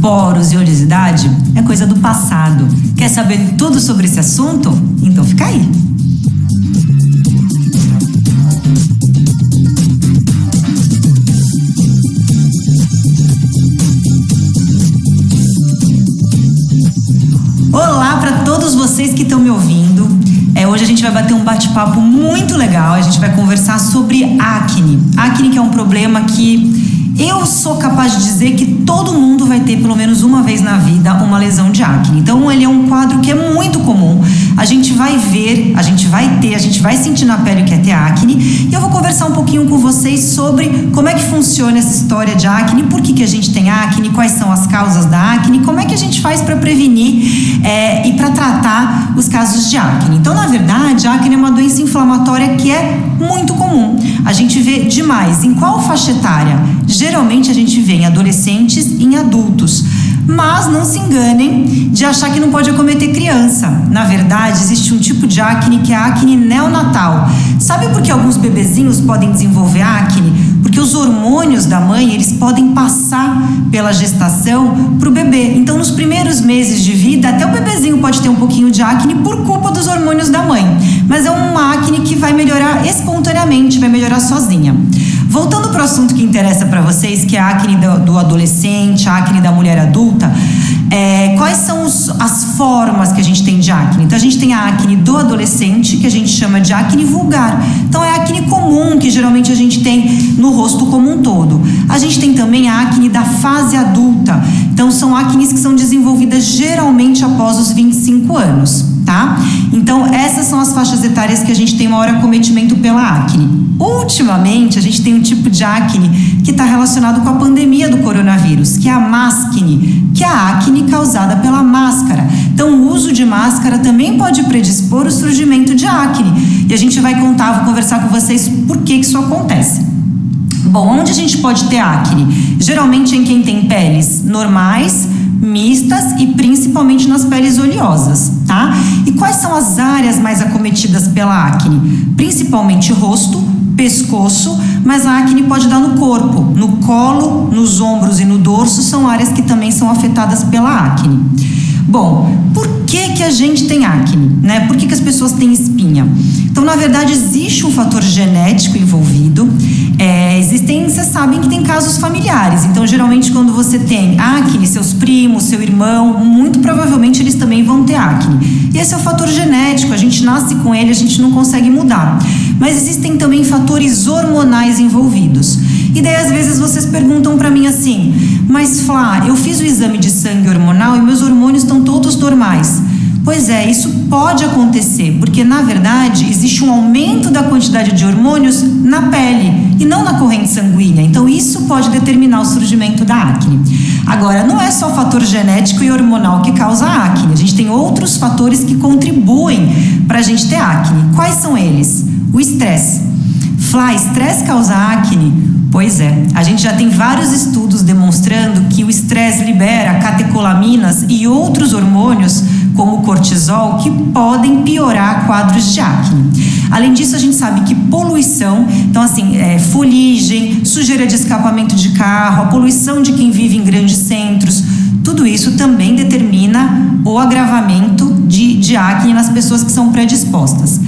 poros e oleosidade é coisa do passado. Quer saber tudo sobre esse assunto? Então fica aí. Olá para todos vocês que estão me ouvindo. Hoje a gente vai bater um bate-papo muito legal. A gente vai conversar sobre acne. Acne, que é um problema que eu sou capaz de dizer que todo mundo vai ter pelo menos uma vez na vida uma lesão de acne. Então ele é um quadro que é muito comum. A gente vai ver, a gente vai sentir na pele o que é ter acne. E eu vou conversar um pouquinho com vocês sobre como é que funciona essa história de acne, por que a gente tem acne, quais são as causas da acne, como é que a gente faz para prevenir e para tratar os casos de acne. Então, na verdade, a acne é uma doença inflamatória que é muito comum. A gente vê demais. Em qual faixa etária? Geralmente a gente vê em adolescentes e em adultos. Mas não se enganem de achar que não pode acometer criança. Na verdade, existe um tipo de acne que é a acne neonatal. Sabe por que alguns bebezinhos podem desenvolver acne? Porque os hormônios da mãe, eles podem passar pela gestação para o bebê. Então, nos primeiros meses de vida, até o bebezinho pode ter um pouquinho de acne por culpa dos hormônios da mãe. Mas é uma acne que vai melhorar espontaneamente, vai melhorar sozinha. Voltando para o assunto que interessa para vocês, que é a acne do adolescente, a acne da mulher adulta, quais são as formas que a gente tem de acne? Então, a gente tem a acne do adolescente, que a gente chama de acne vulgar. Então, é a acne comum, que geralmente a gente tem no rosto como um todo. A gente tem também a acne da fase adulta. Então, são acnes que são desenvolvidas geralmente após os 25 anos, tá? Então, essas são as faixas etárias que a gente tem maior acometimento pela acne. Ultimamente, a gente tem um tipo de acne que está relacionado com a pandemia do coronavírus, que é a máscne, que é a acne causada pela máscara. Então, o uso de máscara também pode predispor o surgimento de acne. E a gente vai vou conversar com vocês por que isso acontece. Bom, onde a gente pode ter acne? Geralmente em quem tem peles normais, mistas e principalmente nas peles oleosas, tá? E quais são as áreas mais acometidas pela acne? Principalmente rosto, pescoço, mas a acne pode dar no corpo, no colo, nos ombros e no dorso, são áreas que também são afetadas pela acne. Bom, por que a gente tem acne, né? Por que as pessoas têm espinha? Então, na verdade, existe um fator genético envolvido. Vocês sabem que tem casos familiares. Então, geralmente, quando você tem acne, seus primos, seu irmão, muito provavelmente eles também vão ter acne. E esse é o fator genético. A gente nasce com ele, a gente não consegue mudar. Mas existem também fatores hormonais envolvidos. E daí, às vezes, vocês perguntam pra mim assim: mas Flá, eu fiz o exame de sangue hormonal e meus hormônios estão todos normais. Pois é, isso pode acontecer, porque na verdade existe um aumento da quantidade de hormônios na pele e não na corrente sanguínea. Então isso pode determinar o surgimento da acne. Agora, não é só fator genético e hormonal que causa acne. A gente tem outros fatores que contribuem para a gente ter acne. Quais são eles? O estresse. Flá, estresse causa acne? Pois é, a gente já tem vários estudos demonstrando que o estresse libera catecolaminas e outros hormônios, como o cortisol, que podem piorar quadros de acne. Além disso, a gente sabe que poluição, então assim, fuligem, sujeira de escapamento de carro, a poluição de quem vive em grandes centros, tudo isso também determina o agravamento de acne nas pessoas que são predispostas.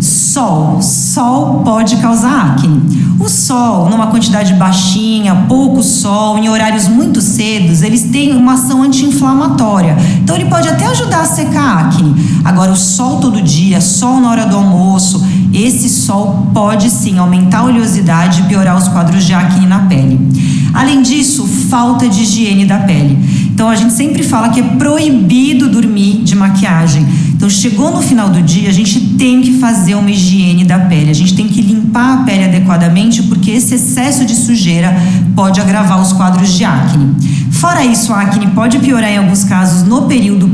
Sol pode causar acne. O sol, numa quantidade baixinha, pouco sol, em horários muito cedos, eles têm uma ação anti-inflamatória. Então ele pode até ajudar a secar a acne. Agora, o sol todo dia, sol na hora do almoço, esse sol pode sim aumentar a oleosidade e piorar os quadros de acne na pele. Além disso, falta de higiene da pele. Então a gente sempre fala que é proibido dormir de maquiagem. Então chegou no final do dia, a gente tem que fazer uma higiene da pele. A gente tem que limpar a pele adequadamente, porque esse excesso de sujeira pode agravar os quadros de acne. Fora isso, a acne pode piorar em alguns casos no período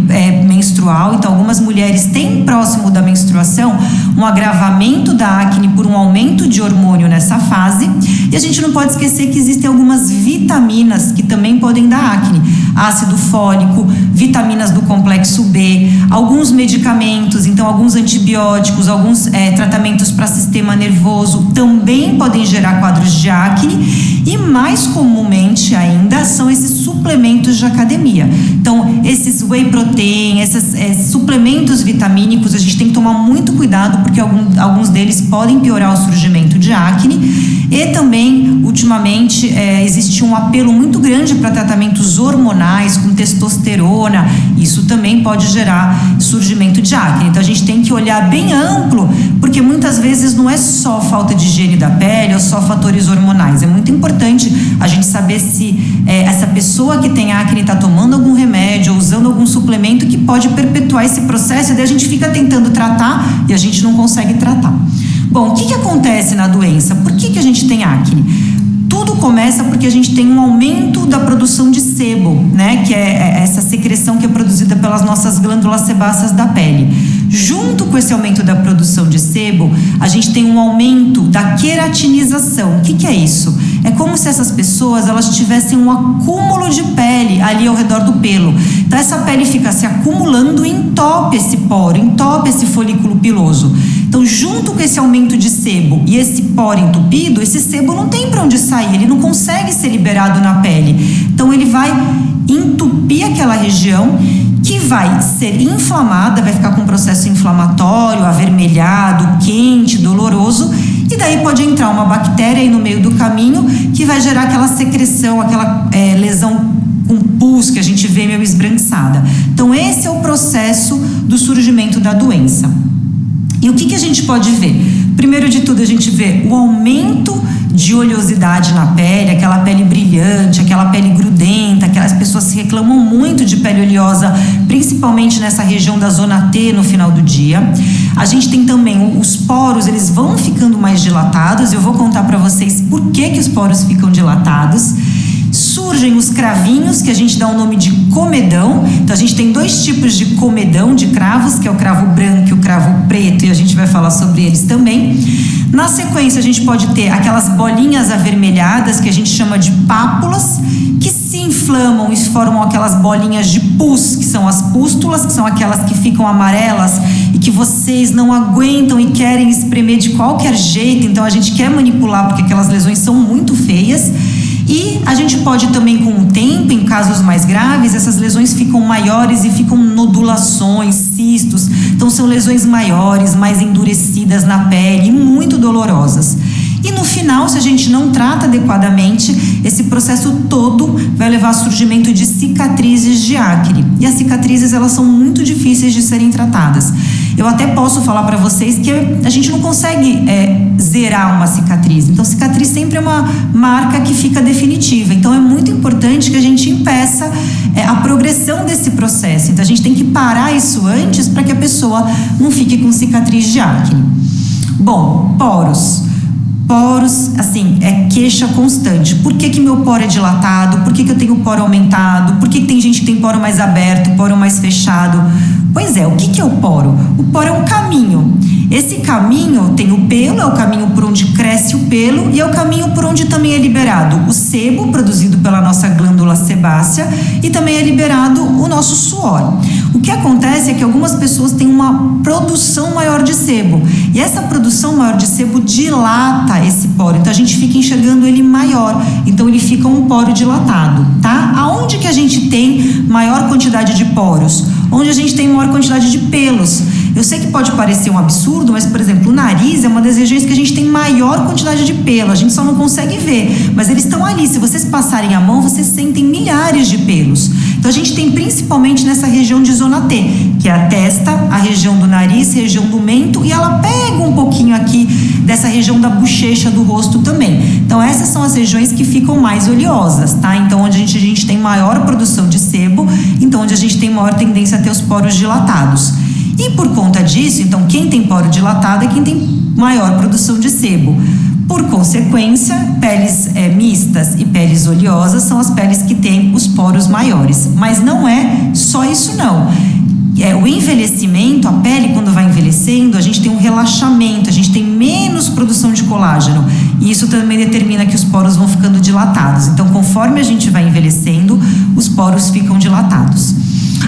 menstrual. Então algumas mulheres têm próximo da menstruação um agravamento da acne por um aumento de hormônio nessa fase. E a gente não pode esquecer que existem algumas vitaminas que também podem dar acne. ácido fólico, vitaminas do complexo B, alguns medicamentos, então alguns antibióticos, alguns tratamentos para sistema nervoso também podem gerar quadros de acne, e mais comumente ainda são esses suplementos de academia. Então, esses whey protein, esses suplementos vitamínicos, a gente tem que tomar muito cuidado, porque alguns deles podem piorar o surgimento de acne. E também, ultimamente, existe um apelo muito grande para tratamentos hormonais, com testosterona. Isso também pode gerar surgimento de acne. Então, a gente tem que olhar bem amplo, porque muitas vezes não é só falta de higiene da pele ou só fatores hormonais. É muito importante a gente saber se essa pessoa que tem acne está tomando algum remédio ou usando algum suplemento que pode perpetuar esse processo, e daí a gente fica tentando tratar e a gente não consegue tratar. Bom, o que acontece na doença? Por que a gente tem acne? Tudo começa porque a gente tem um aumento da produção de sebo, né? Que é essa secreção que é produzida pelas nossas glândulas sebáceas da pele. Junto com esse aumento da produção de sebo, a gente tem um aumento da queratinização. O que é isso? É como se essas pessoas elas tivessem um acúmulo de pele ali ao redor do pelo. Então essa pele fica se acumulando e entope esse poro, entope esse folículo piloso. Então, junto com esse aumento de sebo e esse poro entupido, esse sebo não tem para onde sair, ele não consegue ser liberado na pele. Então, ele vai entupir aquela região, que vai ser inflamada, vai ficar com um processo inflamatório, avermelhado, quente, doloroso, e daí pode entrar uma bactéria aí no meio do caminho que vai gerar aquela secreção, aquela lesão com pus que a gente vê meio esbranquiçada. Então, esse é o processo do surgimento da doença. E o que a gente pode ver? Primeiro de tudo, a gente vê o aumento de oleosidade na pele, aquela pele brilhante, aquela pele grudenta, aquelas pessoas que reclamam muito de pele oleosa, principalmente nessa região da zona T no final do dia. A gente tem também os poros, eles vão ficando mais dilatados. Eu vou contar para vocês por que os poros ficam dilatados. Surgem os cravinhos, que a gente dá o nome de comedão. Então a gente tem dois tipos de comedão, de cravos, que é o cravo branco e o cravo preto, e a gente vai falar sobre eles também. Na sequência a gente pode ter aquelas bolinhas avermelhadas, que a gente chama de pápulas, que se inflamam e formam aquelas bolinhas de pus, que são as pústulas, que são aquelas que ficam amarelas e que vocês não aguentam e querem espremer de qualquer jeito. Então a gente quer manipular, porque aquelas lesões são muito feias. E a gente pode também, com o tempo, em casos mais graves, essas lesões ficam maiores e ficam nodulações, cistos. Então são lesões maiores, mais endurecidas na pele, muito dolorosas. E no final, se a gente não trata adequadamente, esse processo todo vai levar ao surgimento de cicatrizes de acne. E as cicatrizes, elas são muito difíceis de serem tratadas. Eu até posso falar para vocês que a gente não consegue zerar uma cicatriz. Então, cicatriz sempre é uma marca que fica definitiva. Então, é muito importante que a gente impeça a progressão desse processo. Então, a gente tem que parar isso antes para que a pessoa não fique com cicatriz de acne. Bom, poros. Poros, assim, é queixa constante. Por que meu poro é dilatado? Por que eu tenho poro aumentado? Por que tem gente que tem poro mais aberto, poro mais fechado? Pois é, o que é o poro? O poro é um caminho. Esse caminho tem o pelo, é o caminho por onde cresce o pelo, e é o caminho por onde também é liberado o sebo, produzido pela nossa glândula sebácea, e também é liberado o nosso suor. O que acontece é que algumas pessoas têm uma produção maior de sebo, e essa produção maior de sebo dilata esse poro, então a gente fica enxergando ele maior, então ele fica um poro dilatado, tá? Aonde que a gente tem maior quantidade de poros? Onde a gente tem maior quantidade de pelos. Eu sei que pode parecer um absurdo, mas, por exemplo, o nariz é uma das regiões que a gente tem maior quantidade de pelo, a gente só não consegue ver, mas eles estão ali. Se vocês passarem a mão, vocês sentem milhares de pelos. Então a gente tem principalmente nessa região de zona T, que é a testa, a região do nariz, região do mento, e ela pega um pouquinho aqui dessa região da bochecha do rosto também. Então essas são as regiões que ficam mais oleosas, tá? Então onde a gente tem maior produção de sebo, então onde a gente tem maior tendência a ter os poros dilatados. E por conta disso, então quem tem poro dilatado é quem tem maior produção de sebo. Por consequência, peles mistas e peles oleosas são as peles que têm os poros maiores. Mas não é só isso não. O envelhecimento, a pele quando vai envelhecendo, a gente tem um relaxamento, a gente tem menos produção de colágeno. E isso também determina que os poros vão ficando dilatados. Então, conforme a gente vai envelhecendo, os poros ficam dilatados.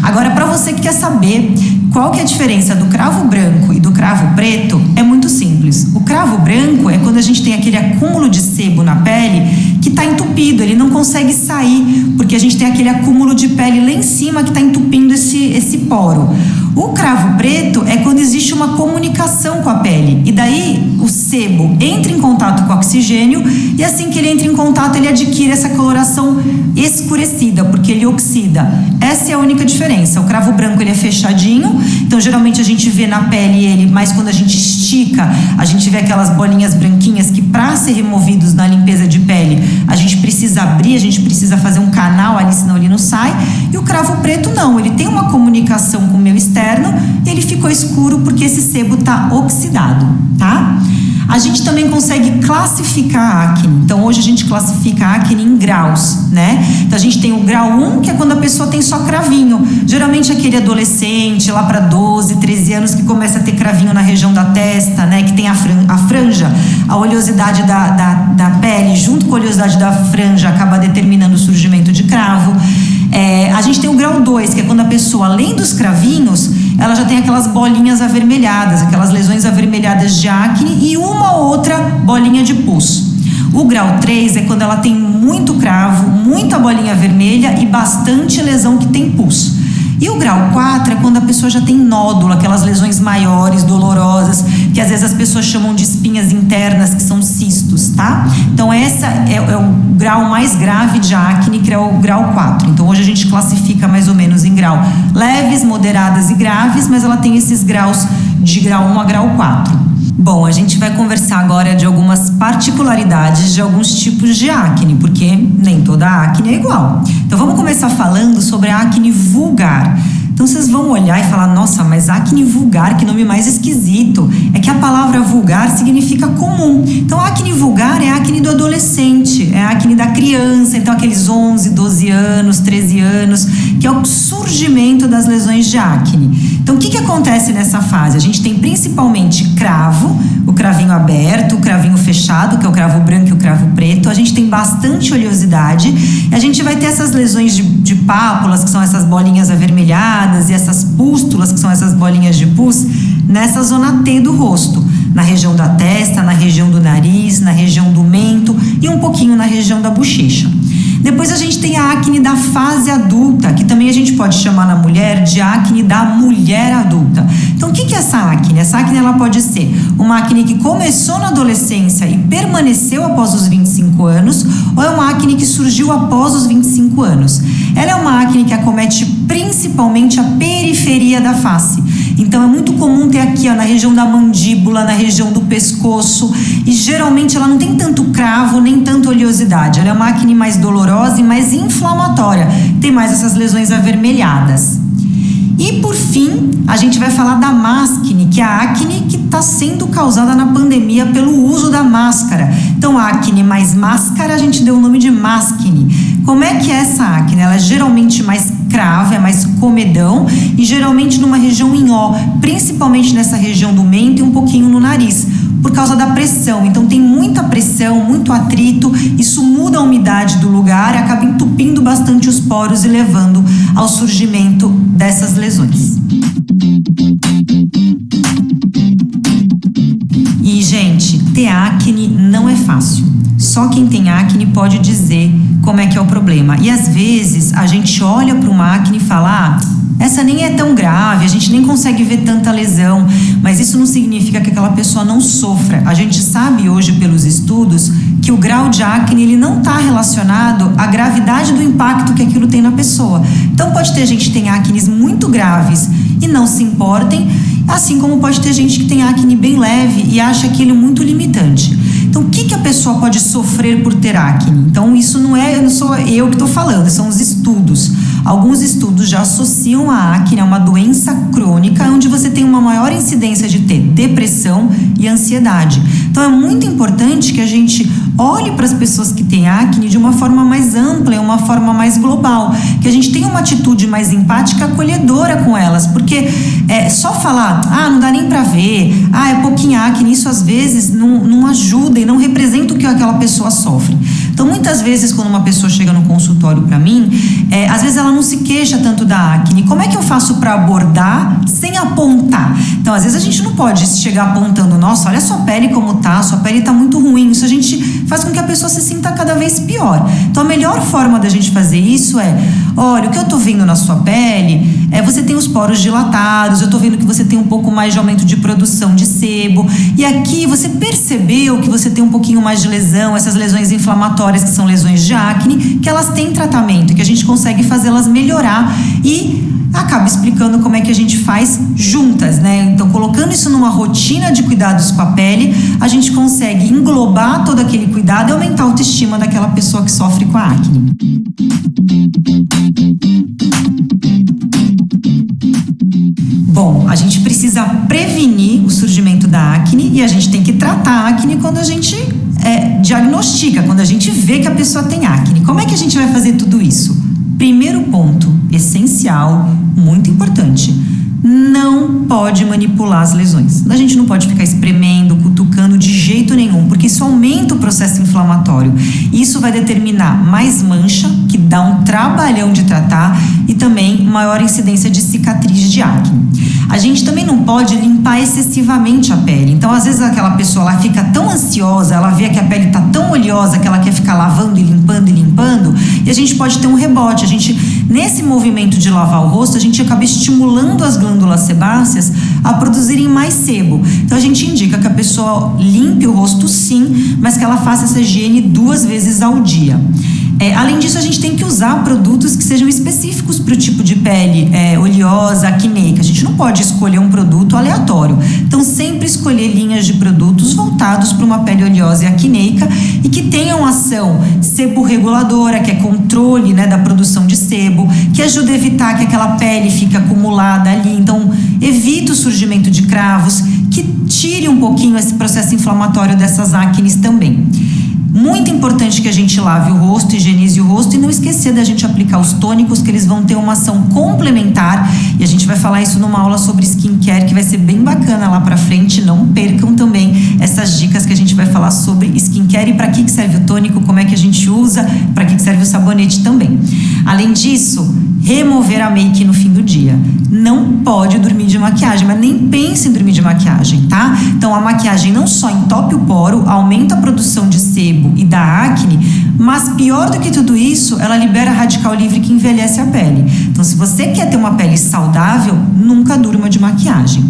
Agora, para você que quer saber qual que é a diferença do cravo branco e do cravo preto, é muito simples. O cravo branco é quando a gente tem aquele acúmulo de sebo na pele que está entupido, ele não consegue sair, porque a gente tem aquele acúmulo de pele lá em cima que está entupindo esse poro. O cravo preto é quando existe uma comunicação com a pele, e daí o sebo entra em contato com o oxigênio, e assim que ele entra em contato, ele adquire essa coloração escurecida, porque ele oxida. Essa é a única diferença. O cravo branco ele é fechadinho, então geralmente a gente vê na pele ele, mas quando a gente estica, a gente vê aquelas bolinhas branquinhas que, para ser removidos na limpeza de pele, a gente precisa abrir, a gente precisa fazer um canal ali, senão ele não sai. E o cravo preto não, ele tem uma comunicação com o meio externo, ele ficou escuro porque esse sebo está oxidado, tá? A gente também consegue classificar a acne. Então, hoje a gente classifica a acne em graus, né? Então, a gente tem o grau 1, que é quando a pessoa tem só cravinho. Geralmente, aquele adolescente, lá para 12, 13 anos, que começa a ter cravinho na região da testa, né? Que tem a franja, a oleosidade da pele, junto com a oleosidade da franja, acaba determinando o surgimento de cravo. A gente tem o grau 2, que é quando a pessoa, além dos cravinhos, ela já tem aquelas bolinhas avermelhadas, aquelas lesões avermelhadas de acne e uma ou outra bolinha de pus. O grau 3 é quando ela tem muito cravo, muita bolinha vermelha e bastante lesão que tem pus. E o grau 4 é quando a pessoa já tem nódulo, aquelas lesões maiores, dolorosas, que às vezes as pessoas chamam de espinhas internas, que são cistos, tá? Então essa é o grau mais grave de acne, que é o grau 4. Então hoje a gente classifica mais ou menos em grau leves, moderadas e graves, mas ela tem esses graus de grau 1 a grau 4. Bom, a gente vai conversar agora de algumas particularidades de alguns tipos de acne, porque nem toda acne é igual. Então vamos começar falando sobre a acne vulgar. Então vocês vão olhar e falar, nossa, mas acne vulgar, que nome mais esquisito. É que a palavra vulgar significa comum. Então a acne vulgar é a acne do adolescente, é a acne da criança, então aqueles 11, 12 anos, 13 anos, que é o surgimento das lesões de acne. Então o que acontece nessa fase? A gente tem principalmente cravo, o cravinho aberto, o cravinho fechado, que é o cravo branco e o cravo preto. A gente tem bastante oleosidade e a gente vai ter essas lesões de pápulas, que são essas bolinhas avermelhadas, e essas pústulas, que são essas bolinhas de pus, nessa zona T do rosto, na região da testa, na região do nariz, na região do mento e um pouquinho na região da bochecha. Depois a gente tem a acne da fase adulta, que também a gente pode chamar na mulher de acne da mulher adulta. Então o que é essa acne? Essa acne ela pode ser uma acne que começou na adolescência e permaneceu após os 25 anos, ou é uma acne que surgiu após os 25 anos. Ela é uma acne que acomete principalmente a periferia da face. Então é muito comum ter aqui, ó, na região da mandíbula, na região do pescoço, e geralmente ela não tem tanto cravo nem tanta oleosidade. Ela é uma acne mais dolorosa e mais inflamatória, tem mais essas lesões avermelhadas. E por fim, a gente vai falar da maskne, que é a acne que está sendo causada na pandemia pelo uso da máscara. Então a acne mais máscara, a gente deu o nome de maskne. Como é que é essa acne? Ela é geralmente mais cravo, é mais comedão e geralmente numa região em O, principalmente nessa região do mento e um pouquinho no nariz, por causa da pressão. Então tem muita pressão, muito atrito, isso muda a umidade do lugar e acaba entupindo bastante os poros e levando ao surgimento dessas lesões. E, gente, ter acne não é fácil. Só quem tem acne pode dizer como é que é o problema. E às vezes a gente olha para uma acne e fala, essa nem é tão grave, a gente nem consegue ver tanta lesão, mas isso não significa que aquela pessoa não sofra. A gente sabe hoje pelos estudos que o grau de acne ele não está relacionado à gravidade do impacto que aquilo tem na pessoa. Então pode ter gente que tem acnes muito graves e não se importem, assim como pode ter gente que tem acne bem leve e acha aquilo muito limitante. Então, o que a pessoa pode sofrer por ter acne? Então, isso não sou eu que estou falando, são os estudos. Alguns estudos já associam a acne a uma doença crônica, onde você tem uma maior incidência de ter depressão e ansiedade. Então, é muito importante que a gente olhe para as pessoas que têm acne de uma forma mais ampla, uma forma mais global, que a gente tenha uma atitude mais empática, acolhedora com elas, porque só falar, não dá nem para ver, é pouquinho acne, isso às vezes não ajuda e não representa o que aquela pessoa sofre. Então, Então, muitas vezes, quando uma pessoa chega no consultório para mim, às vezes ela não se queixa tanto da acne. Como é que eu faço para abordar sem apontar? Então, às vezes a gente não pode chegar apontando, nossa, olha a sua pele como tá, sua pele tá muito ruim. Isso a gente faz com que a pessoa se sinta cada vez pior. Então, a melhor forma da gente fazer isso olha, o que eu tô vendo na sua pele você tem os poros dilatados, eu tô vendo que você tem um pouco mais de aumento de produção de sebo, e aqui você percebeu que você tem um pouquinho mais de lesão, essas lesões inflamatórias que são lesões de acne, que elas têm tratamento, que a gente consegue fazê-las melhorar e acaba explicando como é que a gente faz juntas, né? Então, colocando isso numa rotina de cuidados com a pele, a gente consegue englobar todo aquele cuidado e aumentar a autoestima daquela pessoa que sofre com a acne. Bom, a gente precisa prevenir o surgimento da acne e a gente tem que tratar a acne quando a gente diagnostica, quando a gente vê que a pessoa tem acne. Como é que a gente vai fazer tudo isso? Primeiro ponto, essencial, muito importante, não pode manipular as lesões. A gente não pode ficar espremendo, cutucando de jeito nenhum, porque isso aumenta o processo inflamatório. Isso vai determinar mais mancha, que dá um trabalhão de tratar, e também maior incidência de cicatriz de acne. A gente também não pode limpar excessivamente a pele. Então, às vezes, aquela pessoa lá fica tão ansiosa, ela vê que a pele está tão oleosa que ela quer ficar lavando e limpando, e a gente pode ter um rebote. Nesse movimento de lavar o rosto, a gente acaba estimulando as glândulas sebáceas a produzirem mais sebo. Então, a gente indica que a pessoa limpe o rosto sim, mas que ela faça essa higiene 2 vezes ao dia. Além disso, a gente tem que usar produtos que sejam específicos para o tipo de pele oleosa, acneica. A gente não pode escolher um produto aleatório. Então, sempre escolher linhas de produtos voltados para uma pele oleosa e acneica e que tenham ação seborreguladora, que é controle, né, da produção de sebo, que ajuda a evitar que aquela pele fique acumulada ali. Então, evita o surgimento de cravos, que tire um pouquinho esse processo inflamatório dessas acnes também. Muito importante que a gente lave o rosto, higienize o rosto e não esquecer da gente aplicar os tônicos, que eles vão ter uma ação complementar, e a gente vai falar isso numa aula sobre skincare que vai ser bem bacana lá pra frente. Não percam também essas dicas que a gente vai falar sobre skincare e para que serve o tônico, como é que a gente usa, para que serve o sabonete também. Além disso, remover a make no fim do dia. Não pode dormir de maquiagem, mas nem pense em dormir de maquiagem, tá? Então, a maquiagem não só entope o poro, aumenta a produção de sebo e da acne, mas pior do que tudo isso, ela libera radical livre que envelhece a pele. Então, se você quer ter uma pele saudável, nunca durma de maquiagem.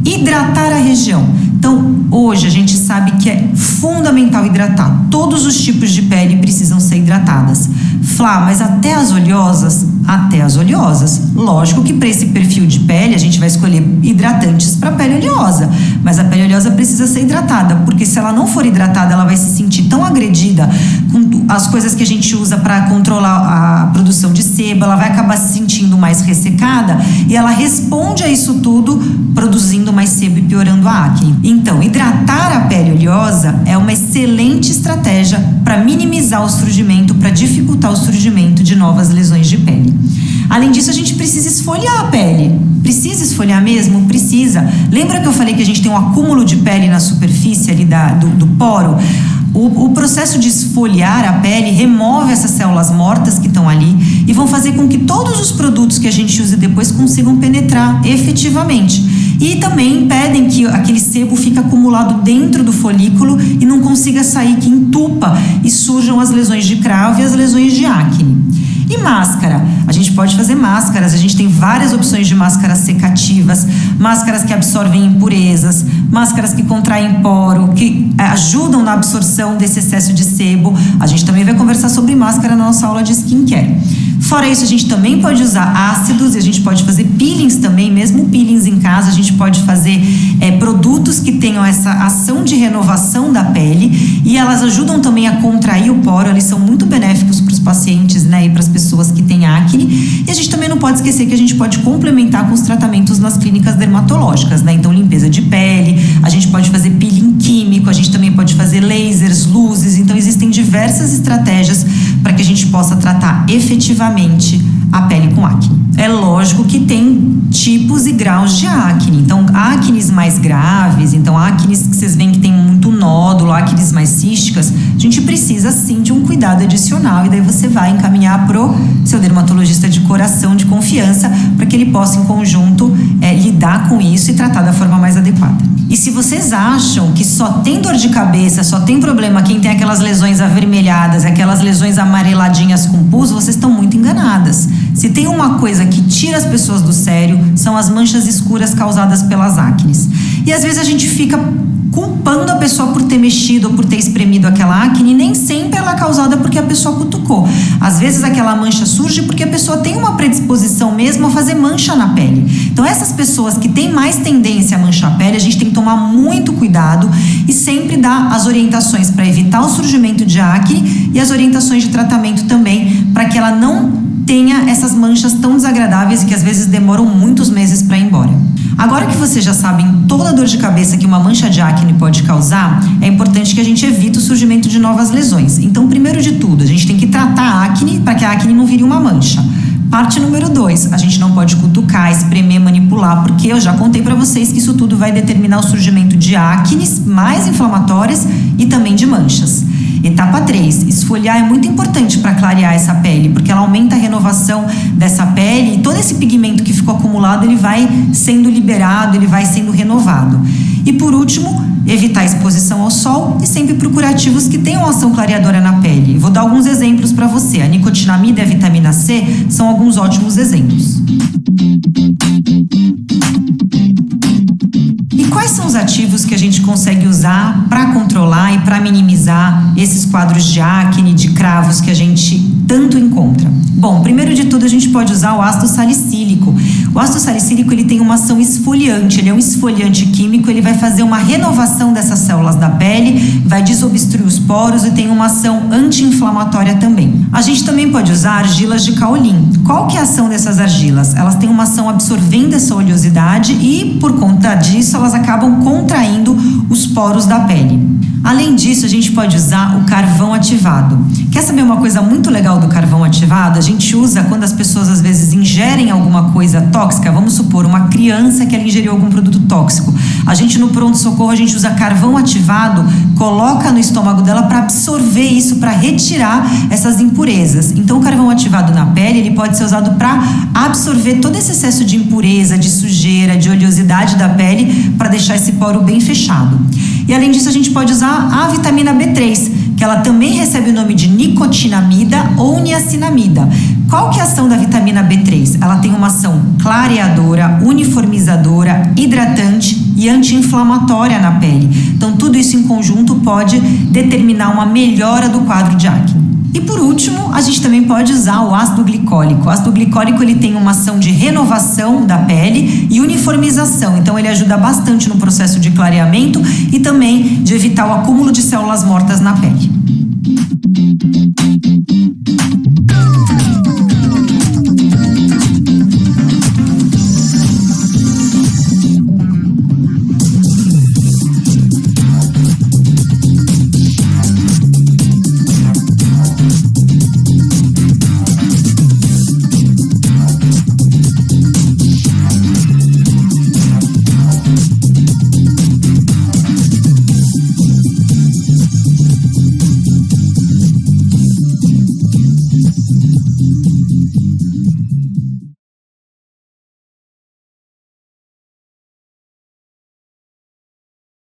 Hidratar a região. Então, hoje a gente sabe que é fundamental hidratar. Todos os tipos de pele precisam ser hidratadas. Flá, mas até as oleosas? Até as oleosas. Lógico que para esse perfil de pele a gente vai escolher hidratantes para pele oleosa, mas a pele oleosa precisa ser hidratada, porque se ela não for hidratada, ela vai se sentir tão agredida com as coisas que a gente usa para controlar a produção de sebo, ela vai acabar se sentindo mais ressecada e ela responde a isso tudo produzindo mais sebo e piorando a acne. Então, hidratar a pele oleosa é uma excelente estratégia para minimizar o surgimento, para dificultar o surgimento de novas lesões de pele. Além disso, a gente precisa esfoliar a pele. Precisa esfoliar mesmo? Precisa. Lembra que eu falei que a gente tem um acúmulo de pele na superfície ali do poro? O processo de esfoliar a pele remove essas células mortas que estão ali e vão fazer com que todos os produtos que a gente use depois consigam penetrar efetivamente. E também impedem que aquele sebo fique acumulado dentro do folículo e não consiga sair, que entupa e surjam as lesões de cravo e as lesões de acne. E máscara? A gente pode fazer máscaras, a gente tem várias opções de máscaras secativas, máscaras que absorvem impurezas, máscaras que contraem poro, que ajudam na absorção desse excesso de sebo. A gente também vai conversar sobre máscara na nossa aula de skincare. Fora isso, a gente também pode usar ácidos e a gente pode fazer peelings também, mesmo peelings em casa. A gente pode fazer produtos que tenham essa ação de renovação da pele e elas ajudam também a contrair o poro. Eles são muito benéficos para os pacientes, né, e para as pessoas que têm acne. E a gente também não pode esquecer que a gente pode complementar com os tratamentos nas clínicas dermatológicas, né? Então, limpeza de pele, a gente pode fazer peeling químico, a gente também pode fazer lasers, luzes. Então, existem diversas estratégias para que a gente possa tratar efetivamente a pele com acne. É lógico que tem tipos e graus de acne. Então, acnes mais graves, então acnes que vocês veem que tem muito nódulo, acnes mais císticas, a gente precisa sim de um cuidado adicional, e daí você vai encaminhar pro seu dermatologista de coração, de confiança, para que ele possa em conjunto lidar com isso e tratar da forma mais adequada. E se vocês acham que só tem dor de cabeça, só tem problema quem tem aquelas lesões avermelhadas, aquelas lesões amareladinhas com pus, vocês estão muito enganadas. Se tem uma coisa que tira as pessoas do sério, são as manchas escuras causadas pelas acnes. E às vezes a gente fica culpando a pessoa por ter mexido ou por ter espremido aquela acne, e nem sempre ela é causada porque a pessoa cutucou. Às vezes aquela mancha surge porque a pessoa tem uma predisposição mesmo a fazer mancha na pele. Então essas pessoas que têm mais tendência a manchar a pele, a gente tem que tomar muito cuidado e sempre dar as orientações para evitar o surgimento de acne e as orientações de tratamento também, para que ela não tenha essas manchas tão desagradáveis e que às vezes demoram muitos meses para ir embora. Agora que vocês já sabem toda a dor de cabeça que uma mancha de acne pode causar, é importante que a gente evite o surgimento de novas lesões. Então, primeiro de tudo, a gente tem que tratar a acne para que a acne não vire uma mancha. Parte número 2, a gente não pode cutucar, espremer, manipular, porque eu já contei para vocês que isso tudo vai determinar o surgimento de acnes mais inflamatórias e também de manchas. Etapa 3, esfoliar é muito importante para clarear essa pele, porque ela aumenta a renovação dessa pele e todo esse pigmento que ficou acumulado, ele vai sendo liberado, ele vai sendo renovado. E por último, evitar a exposição ao sol e sempre procurar ativos que tenham ação clareadora na pele. Vou dar alguns exemplos para você. A nicotinamida e a vitamina C são alguns ótimos exemplos. E quais são os ativos que a gente consegue usar para controlar e para minimizar esses quadros de acne, de cravos que a gente tanto encontra? Bom, primeiro de tudo a gente pode usar o ácido salicílico. O ácido salicílico ele tem uma ação esfoliante, ele é um esfoliante químico, ele vai fazer uma renovação dessas células da pele, vai desobstruir os poros e tem uma ação anti-inflamatória também. A gente também pode usar argilas de caolim. Qual que é a ação dessas argilas? Elas têm uma ação absorvendo essa oleosidade e por conta disso elas acabam contraindo os poros da pele. Além disso, a gente pode usar o carvão ativado. Quer saber uma coisa muito legal do carvão ativado? A gente usa quando as pessoas às vezes ingerem alguma coisa tóxica, vamos supor, uma criança que ela ingeriu algum produto tóxico. A gente no pronto-socorro, a gente usa carvão ativado, coloca no estômago dela para absorver isso, para retirar essas impurezas. Então o carvão ativado na pele, ele pode ser usado para absorver todo esse excesso de impureza, de sujeira, de oleosidade da pele, para deixar esse poro bem fechado. E além disso, a gente pode usar a vitamina B3, que ela também recebe o nome de nicotinamida ou niacinamida. Qual que é a ação da vitamina B3? Ela tem uma ação clareadora, uniformizadora, hidratante e anti-inflamatória na pele. Então, tudo isso em conjunto pode determinar uma melhora do quadro de acne. E por último, a gente também pode usar o ácido glicólico. O ácido glicólico ele tem uma ação de renovação da pele e uniformização. Então ele ajuda bastante no processo de clareamento e também de evitar o acúmulo de células mortas na pele.